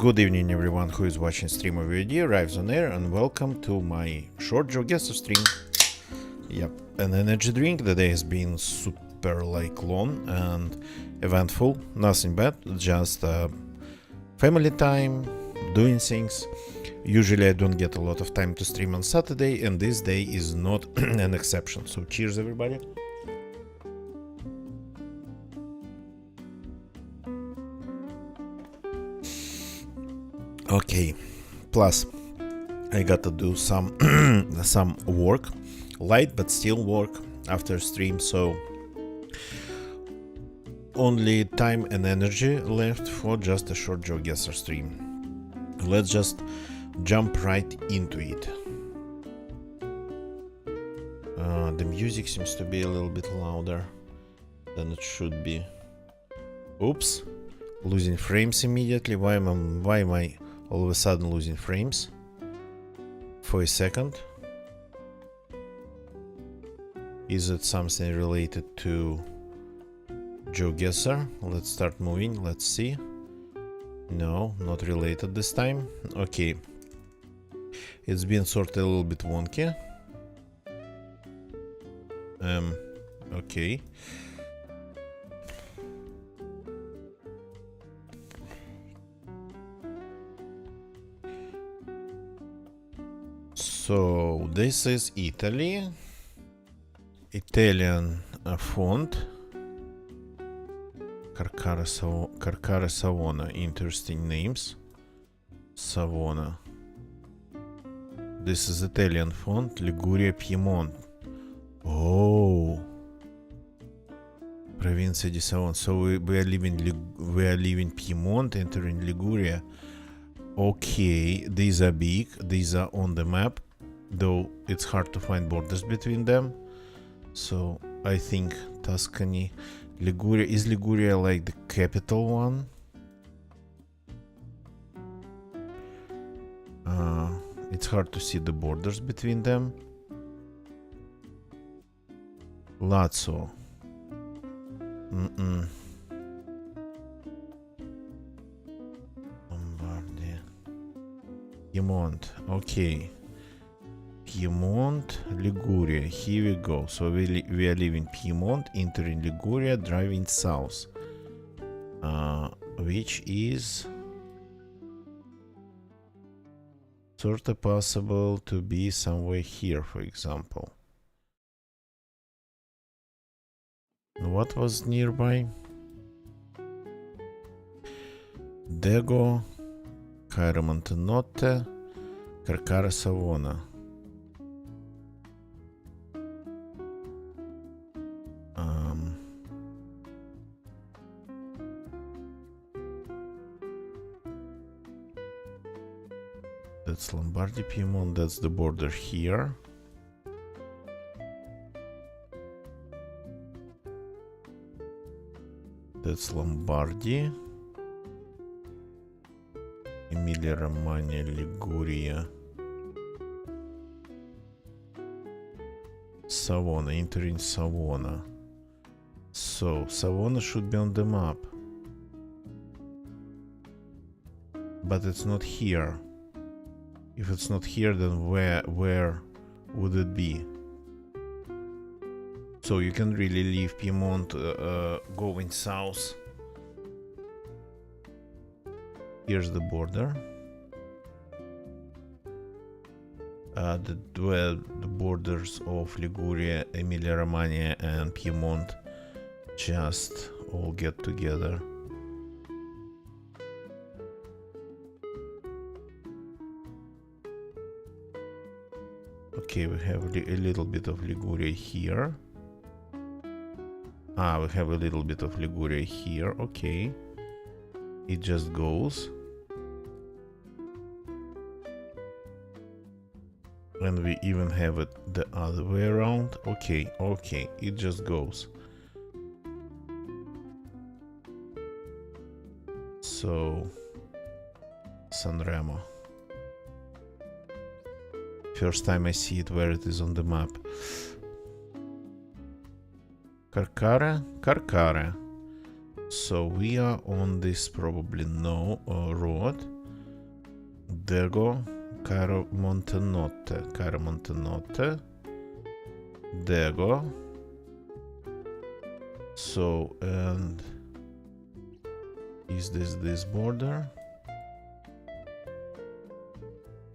Good evening everyone who is watching stream of VOD, arrives on air, and welcome to my short GeoGuessr stream. Yep, an energy drink. The day has been super long and eventful, nothing bad, just family time, doing things. Usually I don't get a lot of time to stream on Saturday, and this day is not an exception, so cheers everybody. Okay, plus I got to do some some work, light but still work after stream, so only time and energy left for just a short GeoGuessr stream. Let's just jump right into it. The music seems to be a little bit louder than it should be. Oops, losing frames immediately. Why am I all of a sudden losing frames for a second? Is it something related to GeoGuessr? Let's start moving, let's see. No, not related this time. Okay, it's been sort of a little bit wonky. Okay. So this is Italy, Italian font, Carcare Savona, interesting names, Savona. This is Italian font, Liguria, Piedmont. Oh, Provincia di Savona. So we are leaving Piedmont, entering Liguria. Okay, these are big, these are on the map, though it's hard to find borders between them. So I think Tuscany, Liguria. Is Liguria like the capital one? It's hard to see the borders between them. Lazio. Piedmont, okay. Piedmont, Liguria, here we go. So we are leaving Piedmont, entering Liguria, driving south. Which is sort of possible to be somewhere here, for example. What was nearby? Dego, Cairo Montenotte, Carcare Savona. That's Lombardy, Piedmont, that's the border here. That's Lombardy. Emilia Romagna, Liguria. Savona, entering Savona. So Savona should be on the map, but it's not here. If it's not here, then where would it be? So you can really leave Piedmont going south. Here's the border. The borders of Liguria, Emilia Romagna and Piedmont just all get together. Okay, we have a little bit of Liguria here. We have a little bit of Liguria here. Okay, it just goes. And we even have it the other way around. Okay, it just goes. So, Sanremo. First time I see it where it is on the map. Carcare. So we are on this probably no road. Dego, Cairo Montenotte, Cairo Montenotte, Dego. So, and is this border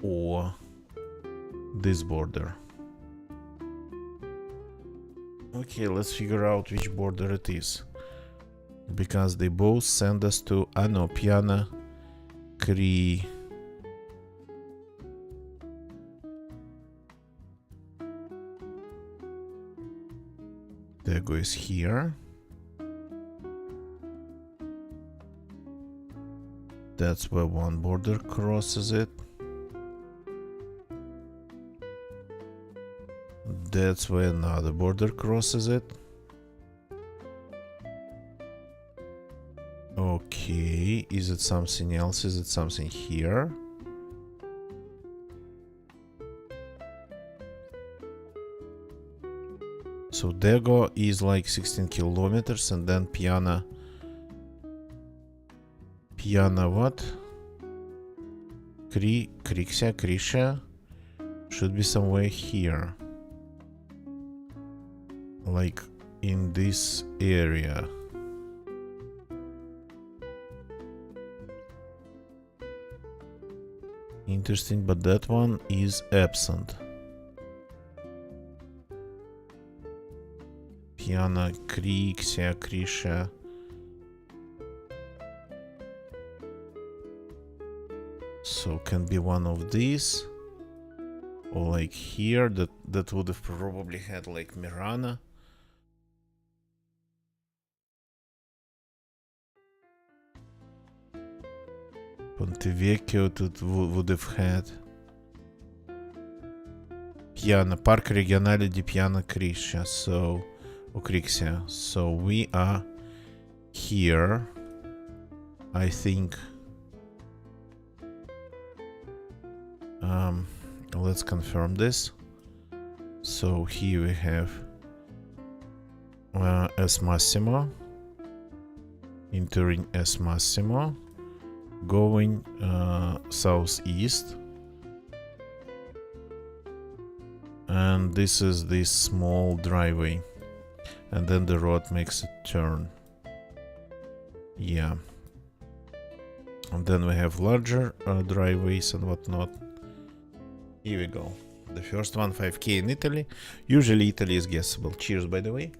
or this border? Okay, let's figure out which border it is, because they both send us to Piana Kri. Dego is here. That's where one border crosses it. That's where another border crosses it. Okay, is it something else? Is it something here? So Dego is like 16 kilometers, and then Piana what? Krisha should be somewhere here. Like in this area. Interesting, but that one is absent. Piana, Krisha. So can be one of these, or like here, that would have probably had like Mirana. Pontevecchio would have had Piana, Park Regionale di Piana Crixia, so Crixia. So we are here, I think. Let's confirm this. So here we have S Massimo, entering S Massimo, going southeast, and this is this small driveway, and then the road makes a turn. Yeah, and then we have larger driveways and whatnot. Here we go. The first one, 5k in Italy. Usually Italy is guessable. Cheers, by the way.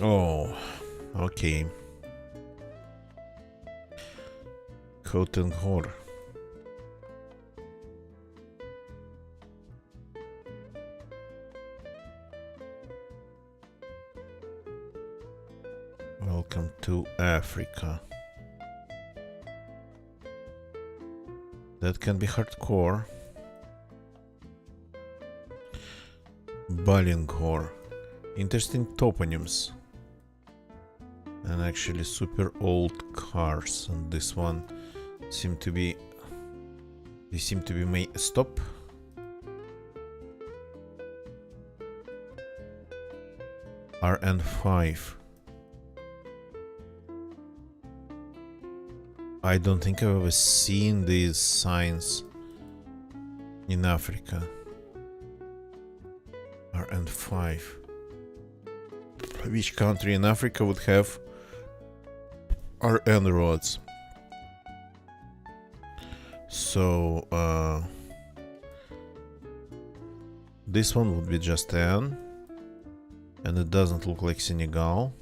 Oh, okay. Kotengor. Welcome to Africa. That can be hardcore. Balingor. Interesting toponyms. And actually super old cars. And this one seem to be made stop. RN5. I don't think I've ever seen these signs in Africa. RN5. Which country in Africa would have RN roads? So this one would be just N, and it doesn't look like Senegal.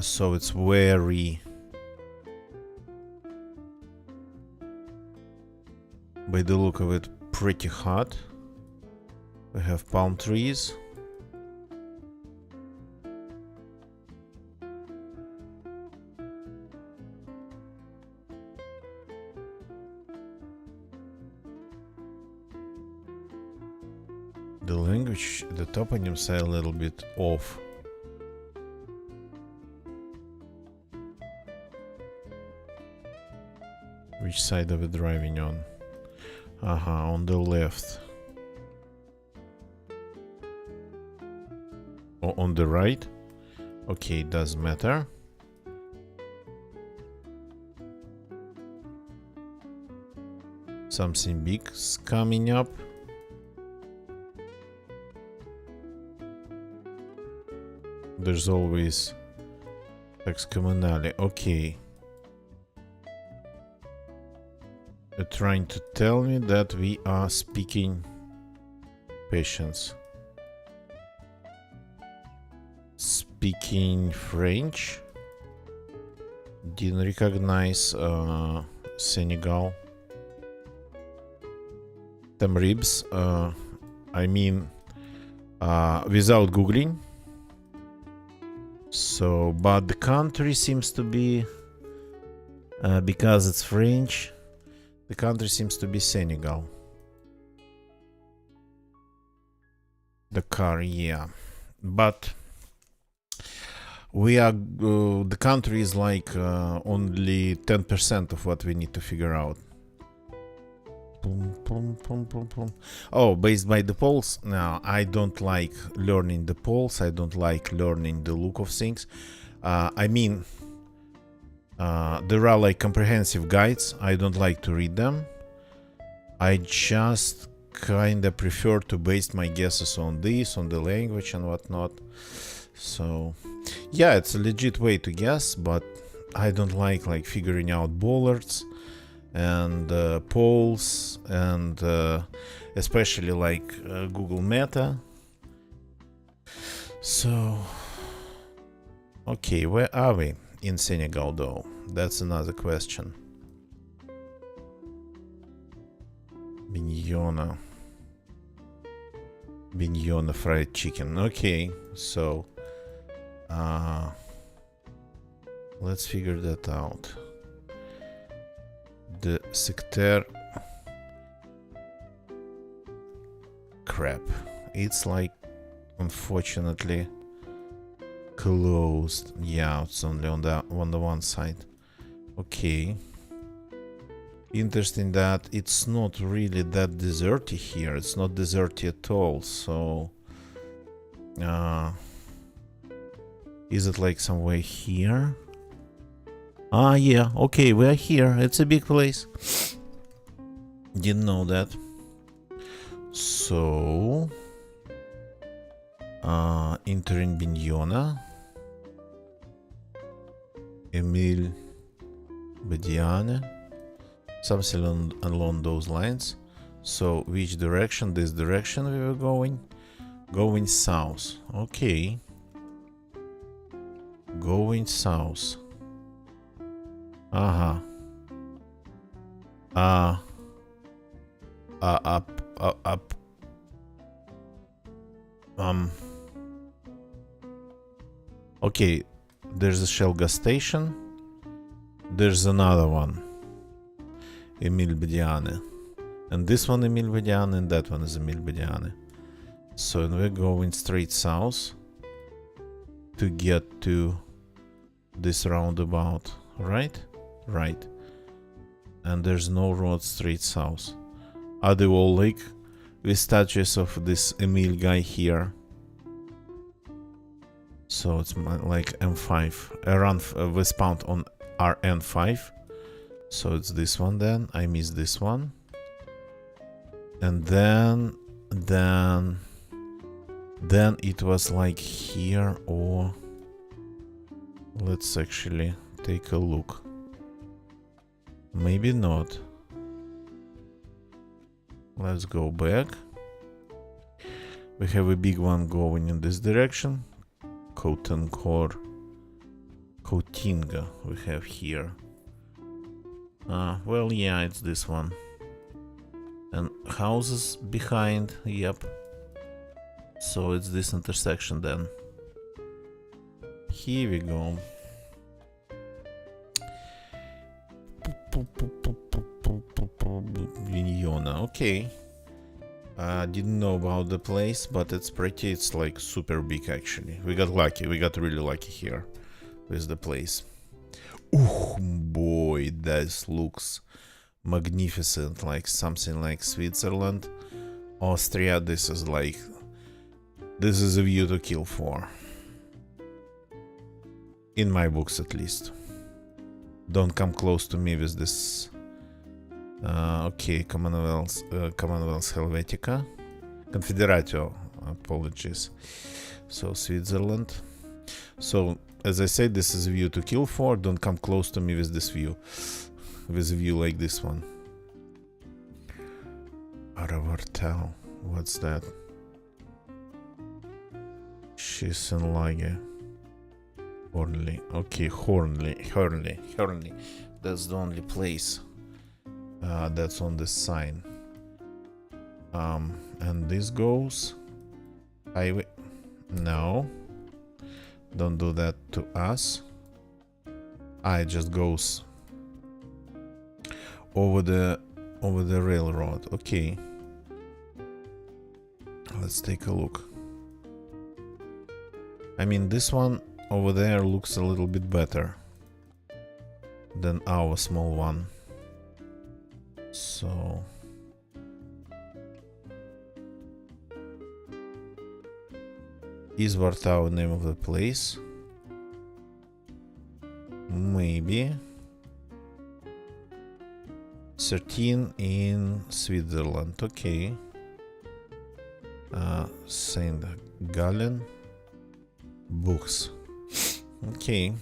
So it's very, by the look of it, pretty hot. We have palm trees. The language, the toponyms are a little bit off. Which side are we driving on? On the left. No, on the right. Okay, doesn't matter. Something big's coming up. There's always Ex Communale. Okay. They're trying to tell me that we are speaking patience. Speaking French. Didn't recognize Senegal. Them ribs. I mean, without googling. So, but the country seems to be, because it's French, the country seems to be Senegal. The car, yeah. But we are, the country is like only 10% of what we need to figure out. Oh, based by the polls? No, I don't like learning the polls. I don't like learning the look of things. I mean, there are like comprehensive guides. I don't like to read them. I just kind of prefer to base my guesses on this, on the language and whatnot. So, yeah, it's a legit way to guess, but I don't like figuring out bollards and polls and especially like Google Meta. So, okay, where are we in Senegal though? That's another question. Bignona fried chicken. Okay, so let's figure that out. The sector, crap, it's like unfortunately closed. Yeah, it's only on the one side. Okay, interesting that it's not really that deserty here. It's not deserty at all. So is it like somewhere here? Ah, yeah, okay, we're here. It's a big place. Didn't know that. So, entering Bignona. Emile Badiane. Something along those lines. So, which direction? This direction we were going? Going south. Okay. Going south. Up. Okay, there's a Shell gas station. There's another one. Emile Badiane. And this one Emile Badiane and that one is Emile Badiane. So we're going straight south to get to this roundabout, right? Right. And there's no road straight south. Are they all like with statues of this Emile guy here? So it's like M5 around westbound on RN5. So it's this one then. I missed this one. And then it was like here, or let's actually take a look. Maybe not. Let's go back. We have a big one going in this direction. Cotinga we have here. Well, yeah, it's this one. And houses behind, yep. So it's this intersection then. Here we go. Bignona, okay. Didn't know about the place, but it's like super big actually. We got lucky, we got really lucky here with the place. Oh boy, this looks magnificent, like something like Switzerland, Austria. This is like This is a view to kill for. In my books, at least. Don't come close to me with this. Okay, Commonwealth Helvetica. Confederatio, apologies. So, Switzerland. So, as I said, this is a view to kill for. Don't come close to me with this view. With a view like this one. Aravartal. What's that? Schiesenlage. Hornley. Okay, Hornley. That's the only place that's on the sign. And this goes highway. No, don't do that to us. It just goes over the railroad. Okay, let's take a look. I mean, this one over there looks a little bit better than our small one. So is Wartau name of the place? Maybe. 13 in Switzerland. Okay. Saint Gallen. Books. Okay.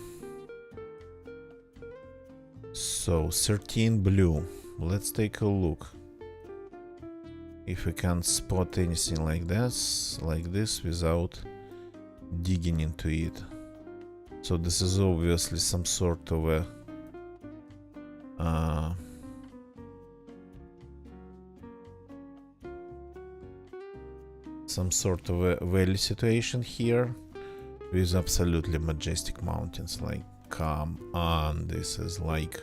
So 13 blue. Let's take a look. If we can spot anything like this without digging into it. So this is obviously some sort of a valley situation here with absolutely majestic mountains. Like, come on, this is like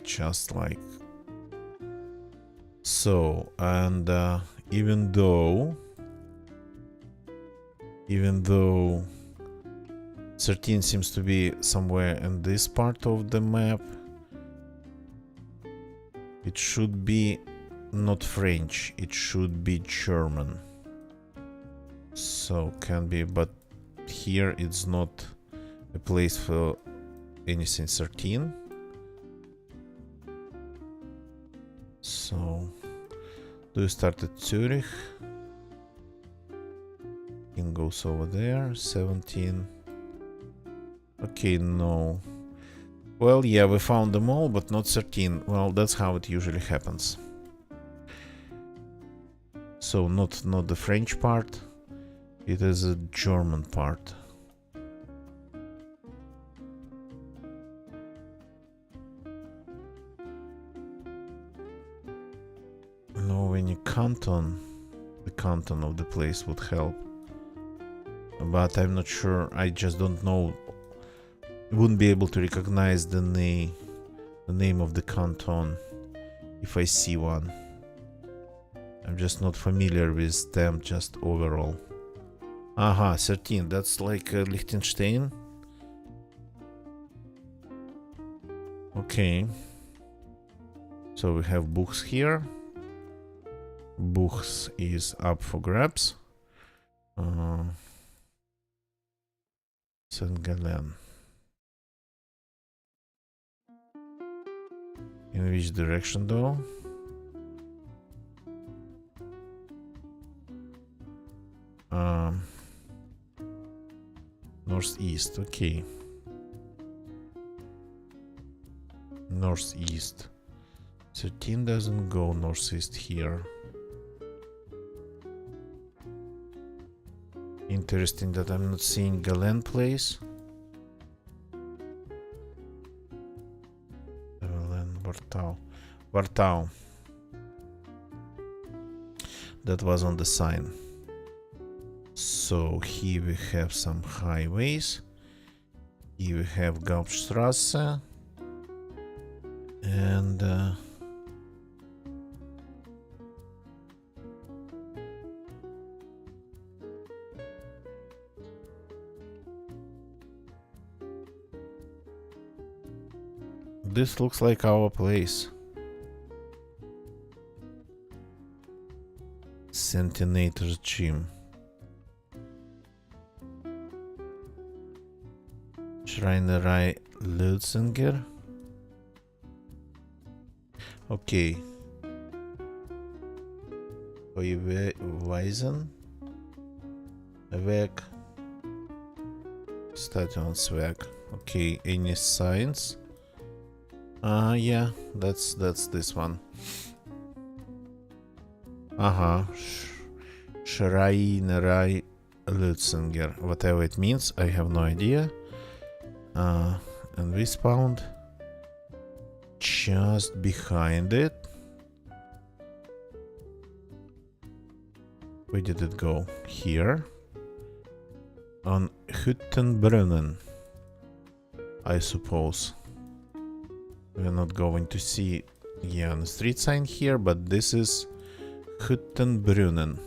just like so. And even though 13 seems to be somewhere in this part of the map, it should be not French, it should be German. So can be, but here it's not a place for anything 13. So do you start at Zurich? It goes over there. 17. Okay, no. Well, yeah, we found them all, but not 13. Well, that's how it usually happens. So not the French part. It is a German part. Knowing a canton, the canton of the place would help. But I'm not sure. I just don't know. Wouldn't be able to recognize the name of the canton if I see one. I'm just not familiar with them just overall. Aha, 13. That's like Liechtenstein. Okay. So we have Buchs here. Buchs is up for grabs. Saint Gallen. In which direction though? Northeast, okay. Northeast. 13 doesn't go northeast here. Interesting that I'm not seeing Gallen place. Wartau. That was on the sign. So here we have some highways. Here we have Hauptstraße. And this looks like our place. Senator's Gym. Schreinerei Lutzinger. Okay. Weisen. Weg. Stationswerk. Okay, any signs? Yeah, that's this one. Schreinerei Lutzinger. Whatever it means, I have no idea. And we spawned just behind it. Where did it go? Here. On Hüttenbrunnen, I suppose. We're not going to see, on the street sign here, but this is Hüttenbrunnen.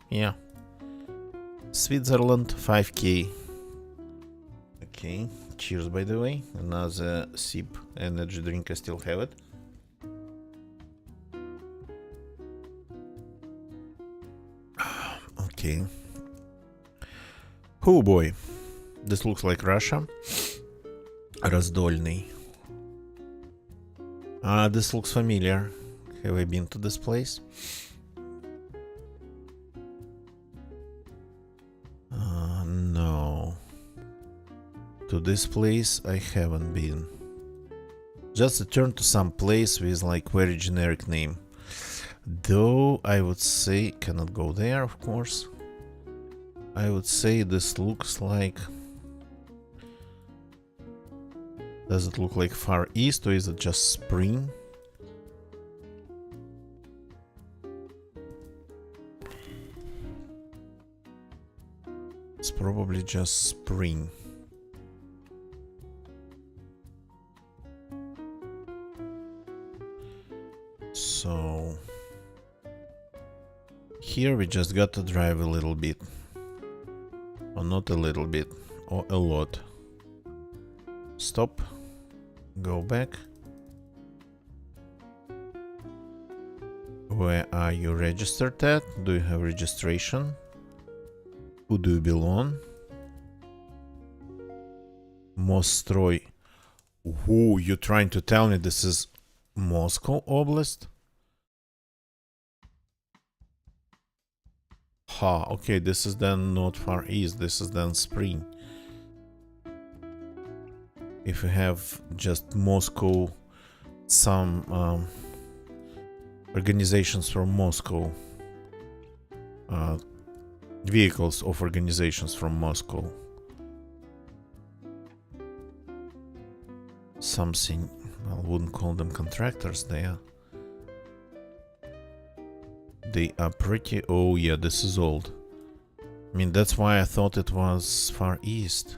Yeah. Switzerland 5K. Okay. Cheers, by the way. Another sip energy drink. I still have it. Okay. Oh boy. This looks like Russia. Раздольный. This looks familiar. Have I been to this place? No. To this place I haven't been. Just a turn to some place with like very generic name. Though I would say, cannot go there of course. I would say this looks like... Does it look like Far East or is it just spring? It's probably just spring. So here we just got to drive a little bit. Or not a little bit, or a lot. Stop. Go back. Where are you registered at? Do you have registration? Who do you belong? Mostroy. Who? You trying to tell me this is Moscow Oblast? Ha, okay, this is then not Far East, this is then spring. If you have just Moscow, some organizations from Moscow, vehicles of organizations from Moscow. Something, I wouldn't call them contractors there. They are pretty... Oh yeah, this is old. I mean, that's why I thought it was Far East.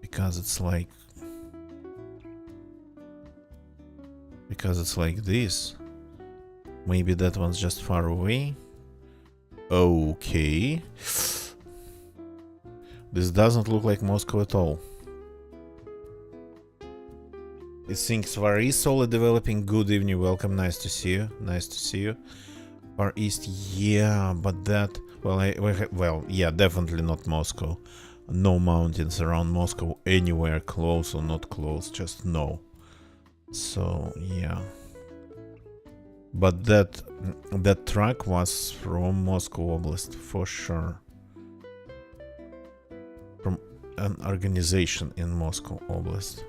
Because it's like... Because it's like this. Maybe that one's just far away. Okay. This doesn't look like Moscow at all. It thinks Far East solid developing. Good evening, welcome, nice to see you. Nice to see you. Far East, yeah, but that... Well, yeah, definitely not Moscow. No mountains around Moscow anywhere close or not close, just no. So, yeah. But that truck was from Moscow Oblast, for sure. From an organization in Moscow Oblast.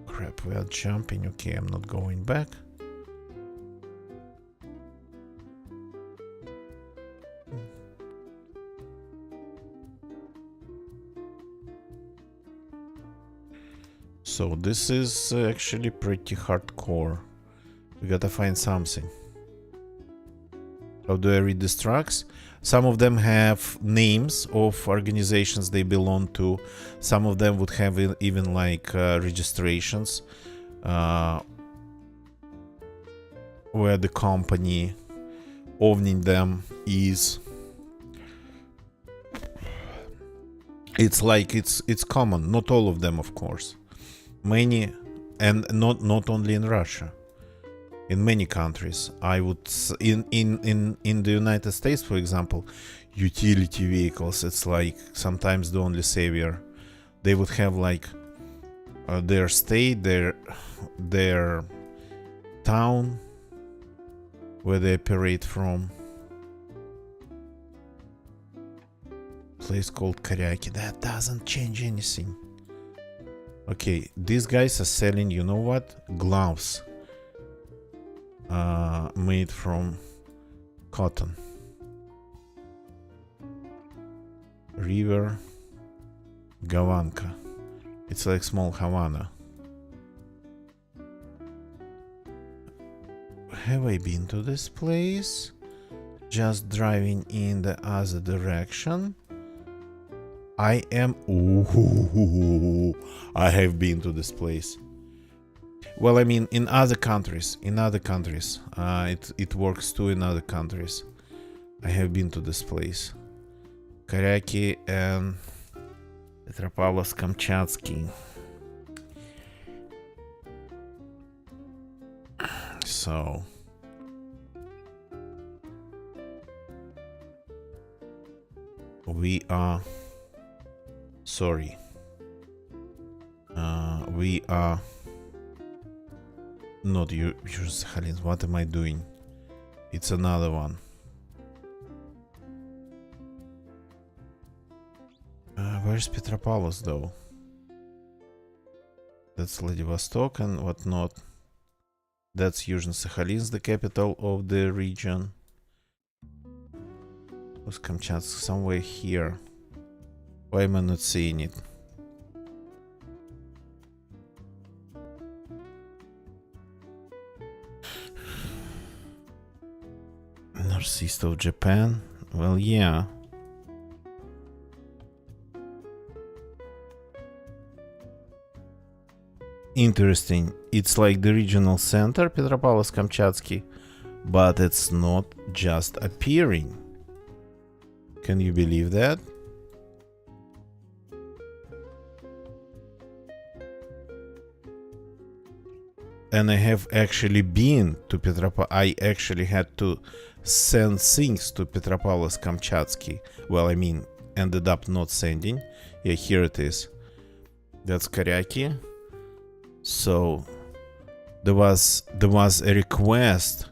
Crap, we are jumping. Okay, I'm not going back. So this is actually pretty hardcore. We gotta find something. How do I read these tracks? Some of them have names of organizations they belong to. Some of them would have even like registrations where the company owning them is. It's like it's common, not all of them, of course. Many, and not only in Russia. In many countries, I would in the United States, for example, utility vehicles. It's like sometimes the only savior. They would have like their state, their town where they operate from. Place called Karyaki. That doesn't change anything. Okay, these guys are selling, you know what? Gloves. Made from cotton. River Gavanka. It's like small Havana. Have I been to this place? Just driving in the other direction. I am. Ooh, I have been to this place. Well, I mean, in other countries. It works too in other countries. I have been to this place. Karyaki and Petropavlovsk-Kamchatsky. So we are sorry. We are not Sakhalin. What am I doing? It's another one. Where's Petropavlovsk though? That's Vladivostok and whatnot. That's Yuzhny Sakhalin, the capital of the region. Was Kamchatsk somewhere here? Why am I not seeing it? Northeast of Japan? Well, yeah. Interesting. It's like the regional center, Petropavlovsk-Kamchatsky, but it's not just appearing. Can you believe that? And I have actually been to Petropavlovsk. I actually had to send things to Petropavlovsk-Kamchatsky. Well, I mean, ended up not sending. Yeah, here it is. That's Karyaki. So there was a request.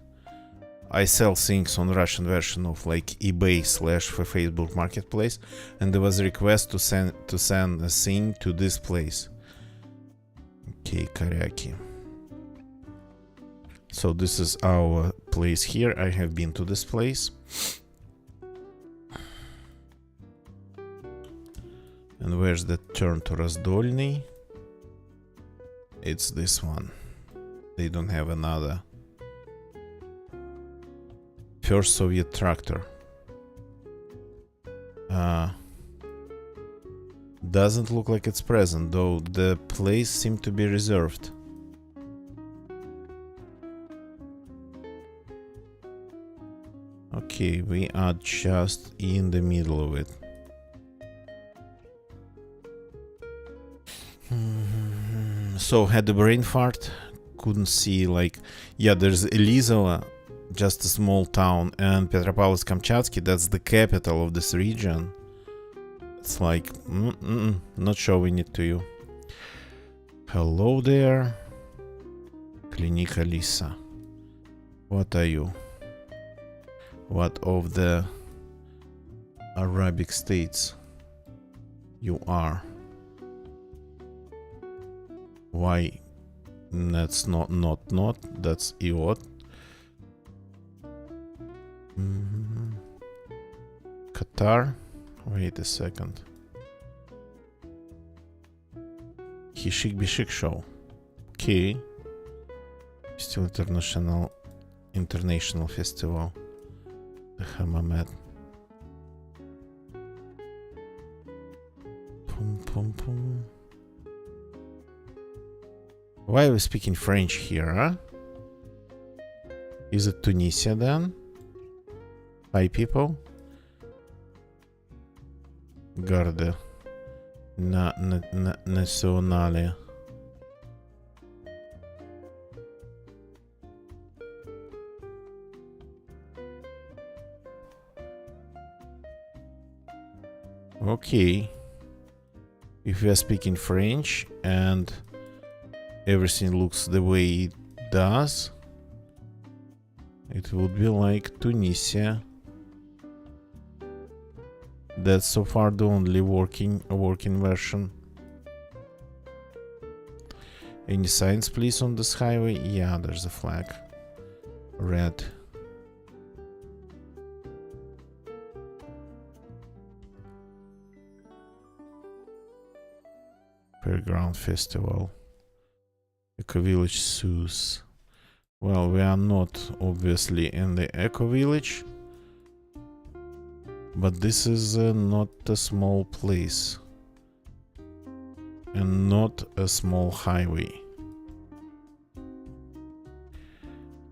I sell things on Russian version of like eBay / Facebook Marketplace, and there was a request to send a thing to this place. Okay, Karyaki. So this is our place here. I have been to this place. And where's the turn to Razdolny? It's this one. They don't have another. First Soviet tractor. Doesn't look like it's present, though the place seemed to be reserved. Okay, we are just in the middle of it. So had the brain fart, couldn't see like, yeah, there's Elizova, just a small town, and Petropavlovsk-Kamchatsky, that's the capital of this region. It's like, not showing it to you. Hello there, Klinika Lisa. What are you? What of the Arabic states you are? Why? That's not, that's Iot. Qatar. Wait a second. Hishik Bishik show. Okay. Still international festival. The Hamamet. Pum pum pum. Why are we speaking French here, huh? Is it Tunisia then? Hi people. Garde Nazionale. Okay. If we are speaking French and everything looks the way it does, it would be like Tunisia. That's so far the only working version. Any signs please on this highway? Yeah, there's a flag. Red. Fairground Festival. Eco Village Sus. Well, we are not obviously in the Eco Village, but this is not a small place and not a small highway.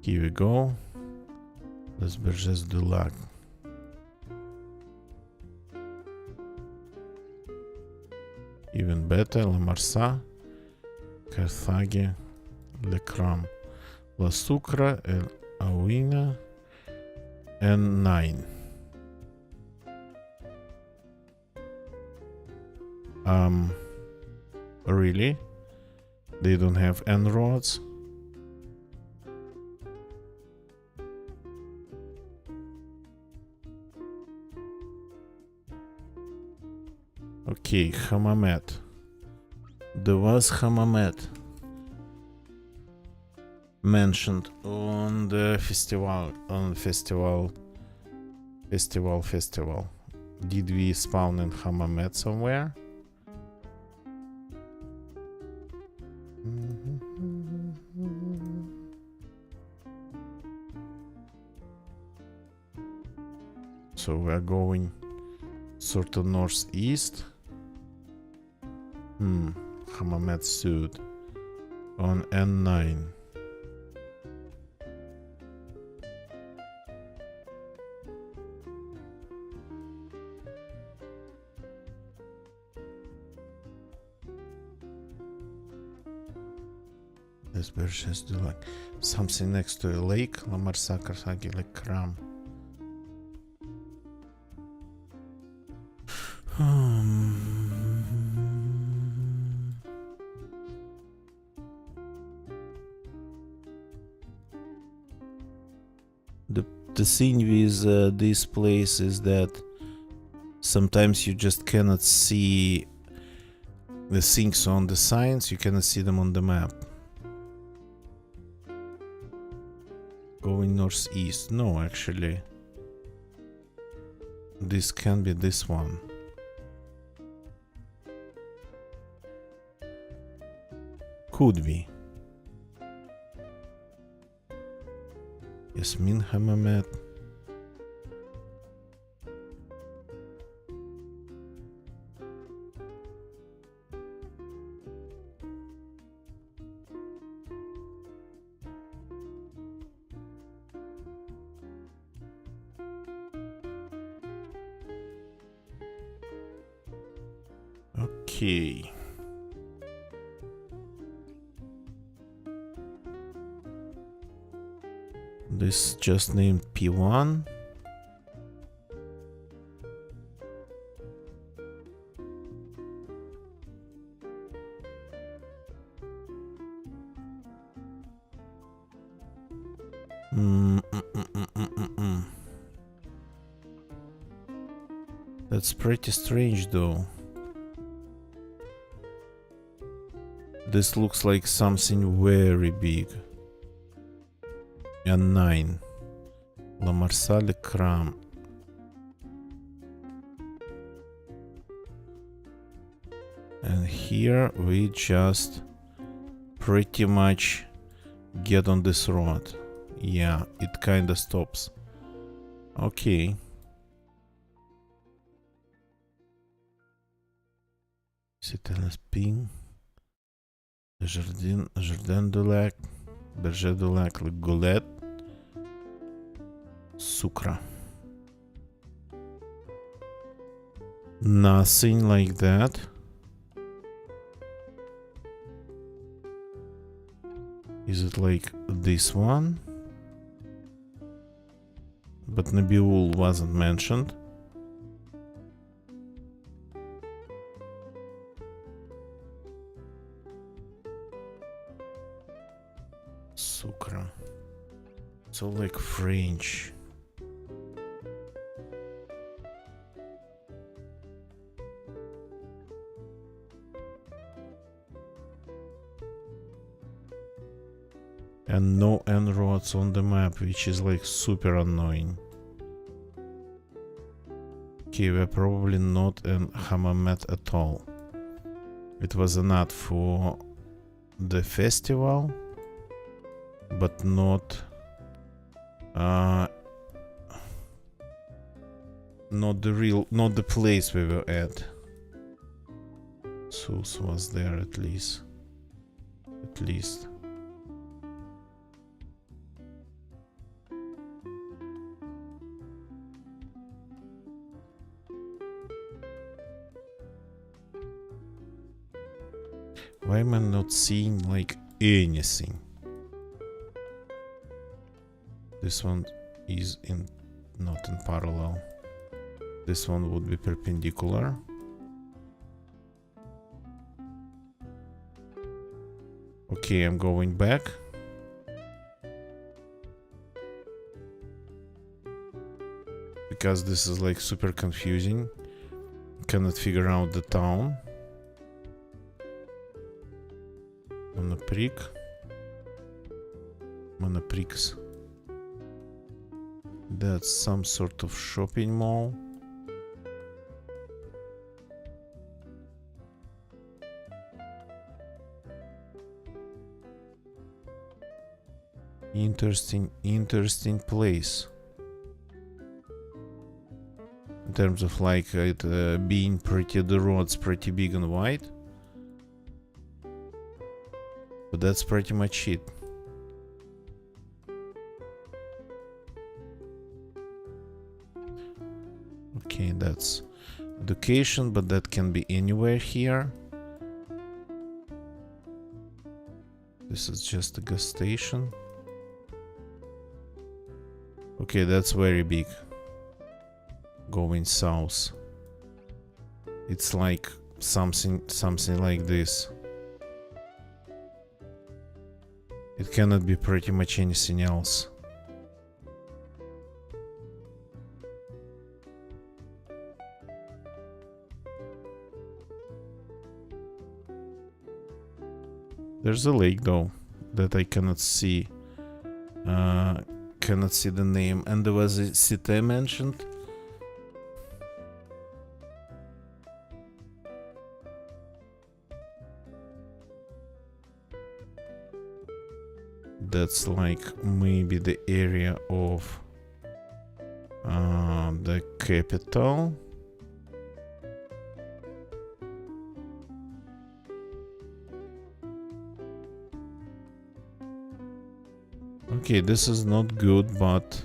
Here we go. Les Berges du Lac. Even better, La Marsa, Carthage, Le Cram, La Sucra, El Auina, and 9. Really? They don't have N roads? Okay, Hammamet. There was Hammamet mentioned on the festival. Did we spawn in Hammamet somewhere? So we're going sort of northeast. Hammamet Sud on N9. This Berges du Lac. Something next to a lake. La Marsa, Carthage, Le Cram. The thing with this place is that sometimes you just cannot see the things on the signs, you cannot see them on the map. Going northeast. No, actually. This can be this one. Could be. Yasmin Hammamet. Okay. This just named P1. That's pretty strange though. This looks like something very big. And 9. La Marsa, Le Cram. And here we just pretty much get on this road. Yeah, it kinda stops. Okay. C'était l'Esping. Jardin du Lac. Berges du Lac, Le Golet. Sucra. Nothing like that. Is it like this one? But Nabiul wasn't mentioned. Sucre. So like French. And no En-roads on the map, which is like super annoying. Okay, we're probably not in Hammamet at all. It was an ad for the festival, but not not the place we were at. Sus was there at least. Why am I not seeing like anything? This one is not in parallel. This one would be perpendicular. Okay, I'm going back. Because this is like super confusing. Cannot figure out the town. Monoprix. That's some sort of shopping mall. Interesting place. In terms of like it being the roads pretty big and wide. But that's pretty much it. Okay, that's education, but that can be anywhere here. This is just a gas station. Okay, that's very big. Going south. It's like something like this. It cannot be pretty much anything else. There's a lake though that I cannot see. Cannot see the name. And there was a city mentioned. That's like maybe the area of the capital. Okay, this is not good, but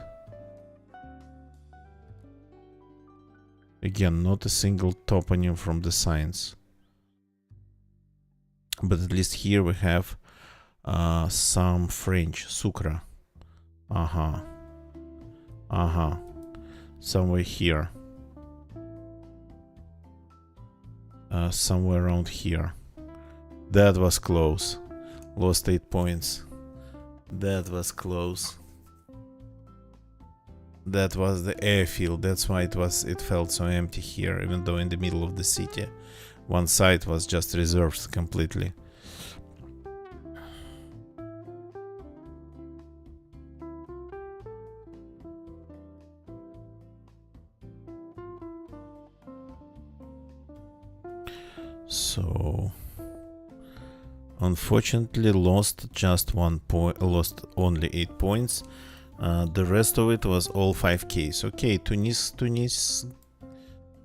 again, not a single toponym from the signs. But at least here we have some French. Sucre. Somewhere here. Somewhere around here. That was close. Lost 8 points. That was close. That was the airfield. That's why it felt so empty here, even though in the middle of the city. One side was just reserved completely. So unfortunately lost just 1 point, lost only 8 points. The rest of it was all 5Ks. Okay,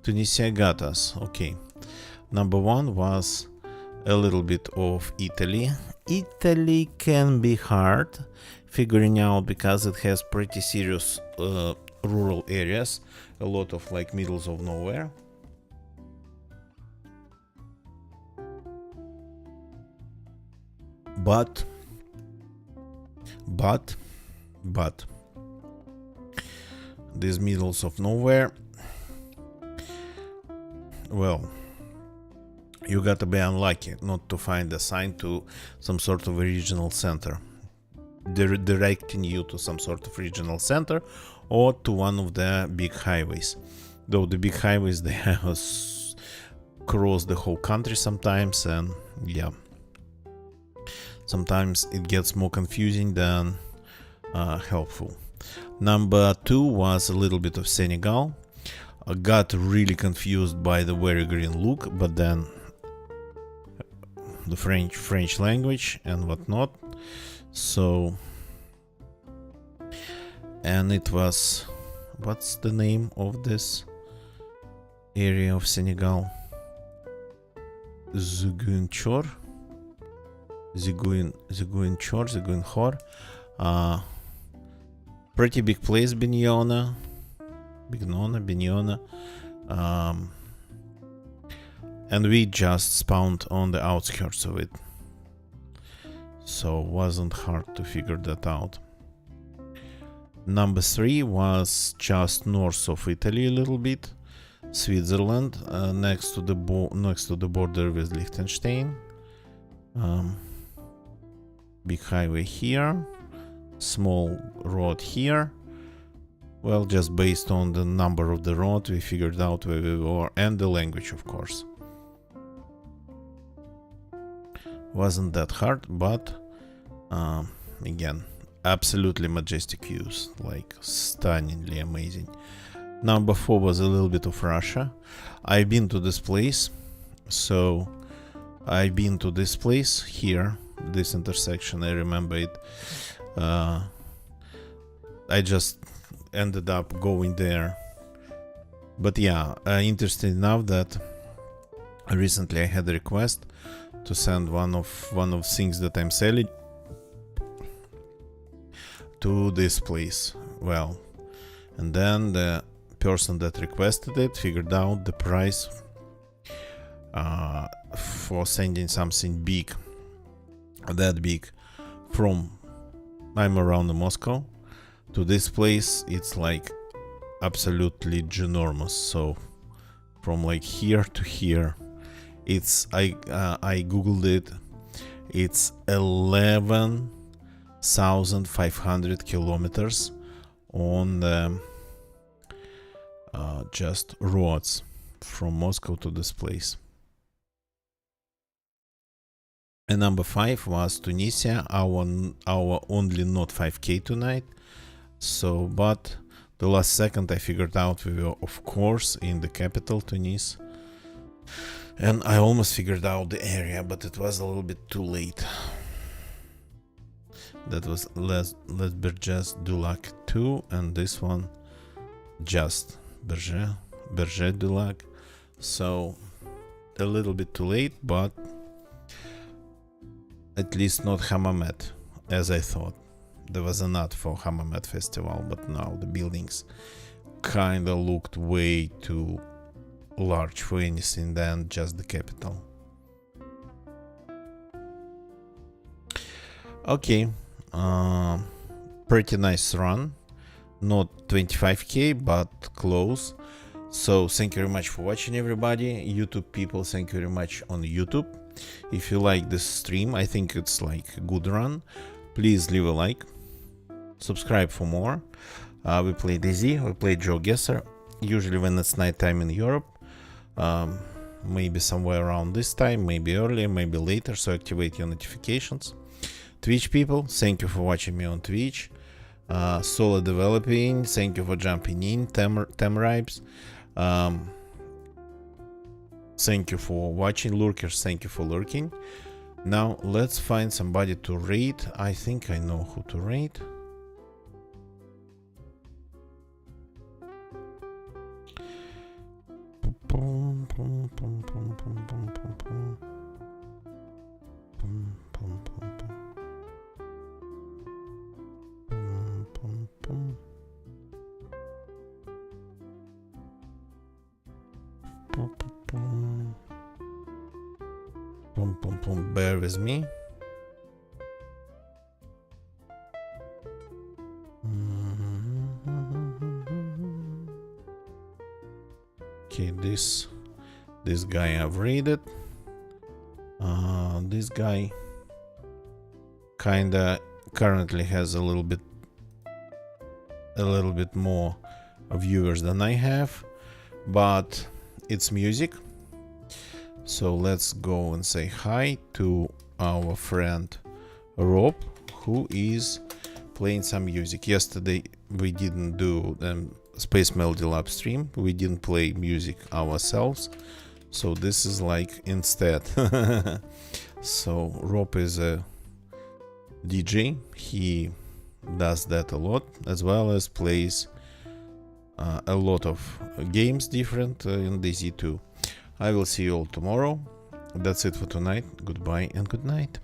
Tunisia got us. Okay, number 1 was a little bit of Italy. Italy can be hard figuring out because it has pretty serious rural areas, a lot of like middles of nowhere. But But these middles of nowhere, well, you gotta be unlucky not to find a sign to some sort of regional center, directing you to some sort of regional center or to one of the big highways. Though the big highways, they cross the whole country sometimes, and yeah, sometimes it gets more confusing than helpful. Number 2 was a little bit of Senegal. I got really confused by the very green look, but then the French language and whatnot. So, and it was, what's the name of this area of Senegal? Ziguinchor. Pretty big place, Bignona. And we just spawned on the outskirts of it, so wasn't hard to figure that out. Number 3 was just north of Italy a little bit, Switzerland, next to the border with Liechtenstein. Big highway here, small road here. Well, just based on the number of the road, we figured out where we were, and the language, of course. Wasn't that hard, but again, absolutely majestic views, like stunningly amazing. Number 4 was a little bit of Russia. I've been to this place, so I've been to this place here, this intersection. I remember it. I just ended up going there. But yeah, interesting enough that recently I had a request to send one of things that I'm selling to this place. Well, and then the person that requested it figured out the price for sending something big, that big, from I'm around Moscow to this place. It's like absolutely ginormous. So from like here to here, it's I googled it. It's 11,500 kilometers on the just roads from Moscow to this place. And number 5 was Tunisia, our only not 5K tonight. So, but the last second I figured out we were, of course, in the capital, Tunis. And I almost figured out the area, but it was a little bit too late. That was Les Berges du Lac 2, and this one just Berger du Lac. So a little bit too late, but at least not Hammamet, as I thought. There was a nod for Hammamet festival, but now the buildings kinda looked way too large for anything than just the capital. Okay, pretty nice run. Not 25k, but close. So thank you very much for watching, everybody. YouTube people, thank you very much on YouTube. If you like this stream, I think it's like a good run. Please leave a like, subscribe for more. We play DayZ, we play GeoGuessr, usually when it's nighttime in Europe. Maybe somewhere around this time, maybe earlier, maybe later, so activate your notifications. Twitch people, thank you for watching me on Twitch. Solo developing, thank you for jumping in. Temribes, thank you for watching. Lurkers, thank you for lurking. Now let's find somebody to raid. I think I know who to raid. Bear with me. Okay, this guy I've read it. This guy kinda currently has a little bit more viewers than I have, but it's music. So let's go and say hi to our friend Rob, who is playing some music. Yesterday we didn't do Space Melody Lab stream. We didn't play music ourselves. So this is like instead. So Rob is a DJ. He does that a lot, as well as plays a lot of games different in DayZ2. I will see you all tomorrow. That's it for tonight. Goodbye and good night.